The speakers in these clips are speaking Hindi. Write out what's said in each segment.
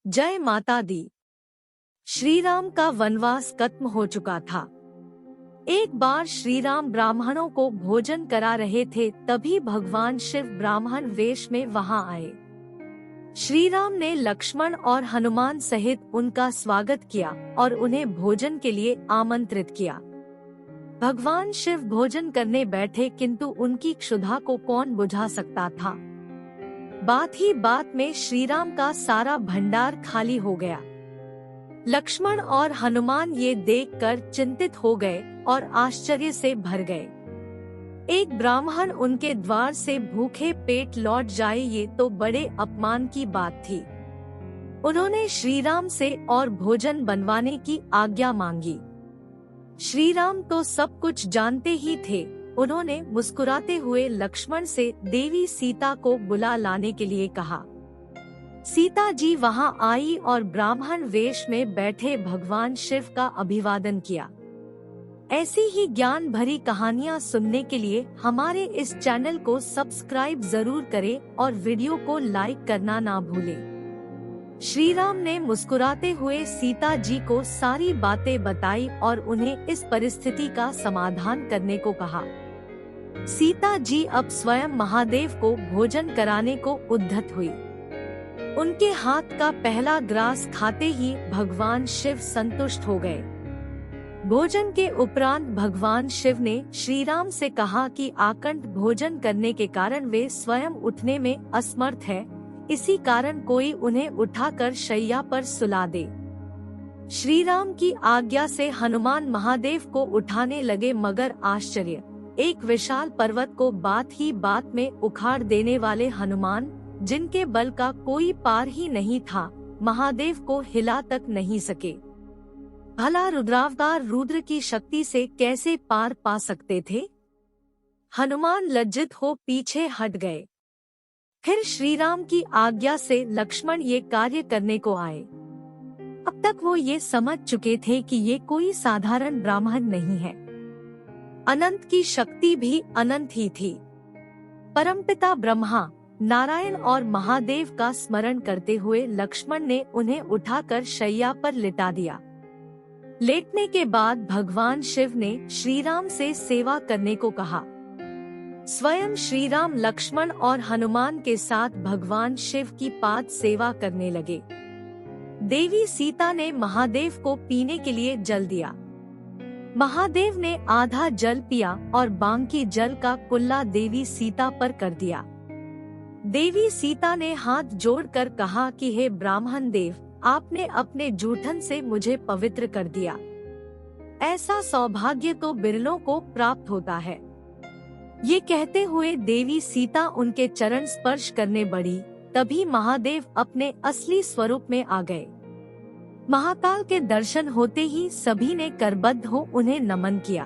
जय माता दी। श्री राम का वनवास खत्म हो चुका था। एक बार श्री राम ब्राह्मणों को भोजन करा रहे थे, तभी भगवान शिव ब्राह्मण वेश में वहां आए। श्री राम ने लक्ष्मण और हनुमान सहित उनका स्वागत किया और उन्हें भोजन के लिए आमंत्रित किया। भगवान शिव भोजन करने बैठे, किंतु उनकी क्षुधा को कौन बुझा सकता था। बात ही बात में श्री राम का सारा भंडार खाली हो गया। लक्ष्मण और हनुमान ये देखकर चिंतित हो गए और आश्चर्य से भर गए। एक ब्राह्मण उनके द्वार से भूखे पेट लौट जाए, ये तो बड़े अपमान की बात थी। उन्होंने श्री राम से और भोजन बनवाने की आज्ञा मांगी। श्री राम तो सब कुछ जानते ही थे। उन्होंने मुस्कुराते हुए लक्ष्मण से देवी सीता को बुला लाने के लिए कहा। सीता जी वहां आई और ब्राह्मण वेश में बैठे भगवान शिव का अभिवादन किया। ऐसी ही ज्ञान भरी कहानियां सुनने के लिए हमारे इस चैनल को सब्सक्राइब जरूर करें और वीडियो को लाइक करना ना भूलें। श्री राम ने मुस्कुराते हुए सीता जी को सारी बातें बताई और उन्हें इस परिस्थिति का समाधान करने को कहा। सीता जी अब स्वयं महादेव को भोजन कराने को उद्यत हुई। उनके हाथ का पहला ग्रास खाते ही भगवान शिव संतुष्ट हो गए। भोजन के उपरांत भगवान शिव ने श्री राम से कहा कि आकंठ भोजन करने के कारण वे स्वयं उठने में असमर्थ है, इसी कारण कोई उन्हें उठाकर शैया पर सुला दे। श्री राम की आज्ञा से हनुमान महादेव को उठाने लगे, मगर आश्चर्य, एक विशाल पर्वत को बात ही बात में उखाड़ देने वाले हनुमान, जिनके बल का कोई पार ही नहीं था, महादेव को हिला तक नहीं सके। भला रुद्रावतार रुद्र की शक्ति से कैसे पार पा सकते थे। हनुमान लज्जित हो पीछे हट गए। फिर श्री राम की आज्ञा से लक्ष्मण ये कार्य करने को आए। अब तक वो ये समझ चुके थे कि ये कोई साधारण ब्राह्मण नहीं है। अनंत की शक्ति भी अनंत ही थी। परमपिता ब्रह्मा, नारायण और महादेव का स्मरण करते हुए लक्ष्मण ने उन्हें उठाकर शैया पर लिटा दिया। लेटने के बाद भगवान शिव ने श्री राम से सेवा करने को कहा। स्वयं श्री राम लक्ष्मण और हनुमान के साथ भगवान शिव की पाद सेवा करने लगे। देवी सीता ने महादेव को पीने के लिए जल दिया। महादेव ने आधा जल पिया और बाकी जल का कुल्ला देवी सीता पर कर दिया। देवी सीता ने हाथ जोड़कर कहा कि हे ब्राह्मण देव, आपने अपने जूठन से मुझे पवित्र कर दिया। ऐसा सौभाग्य तो बिरलों को प्राप्त होता है। ये कहते हुए देवी सीता उनके चरण स्पर्श करने बढ़ी, तभी महादेव अपने असली स्वरूप में आ गए। महाकाल के दर्शन होते ही सभी ने करबद्ध हो उन्हें नमन किया।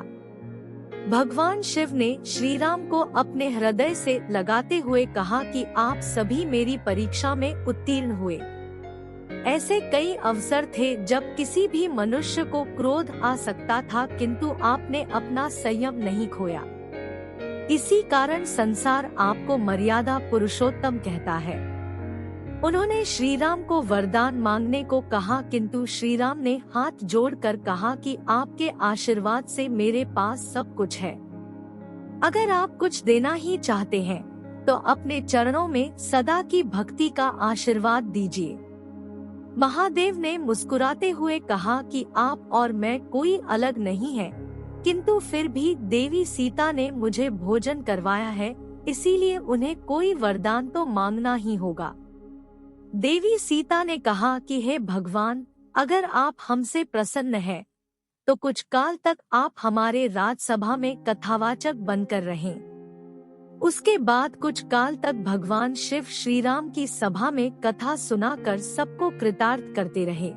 भगवान शिव ने श्री राम को अपने हृदय से लगाते हुए कहा कि आप सभी मेरी परीक्षा में उत्तीर्ण हुए। ऐसे कई अवसर थे जब किसी भी मनुष्य को क्रोध आ सकता था, किंतु आपने अपना संयम नहीं खोया। इसी कारण संसार आपको मर्यादा पुरुषोत्तम कहता है। उन्होंने श्री राम को वरदान मांगने को कहा, किंतु श्री राम ने हाथ जोड़कर कहा कि आपके आशीर्वाद से मेरे पास सब कुछ है। अगर आप कुछ देना ही चाहते हैं तो अपने चरणों में सदा की भक्ति का आशीर्वाद दीजिए। महादेव ने मुस्कुराते हुए कहा कि आप और मैं कोई अलग नहीं है, किंतु फिर भी देवी सीता ने मुझे भोजन करवाया है, इसीलिए उन्हें कोई वरदान तो मांगना ही होगा। देवी सीता ने कहा कि हे भगवान, अगर आप हमसे प्रसन्न हैं, तो कुछ काल तक आप हमारे राजसभा में कथावाचक बनकर रहें। उसके बाद कुछ काल तक भगवान शिव श्री राम की सभा में कथा सुनाकर सबको कृतार्थ करते रहे।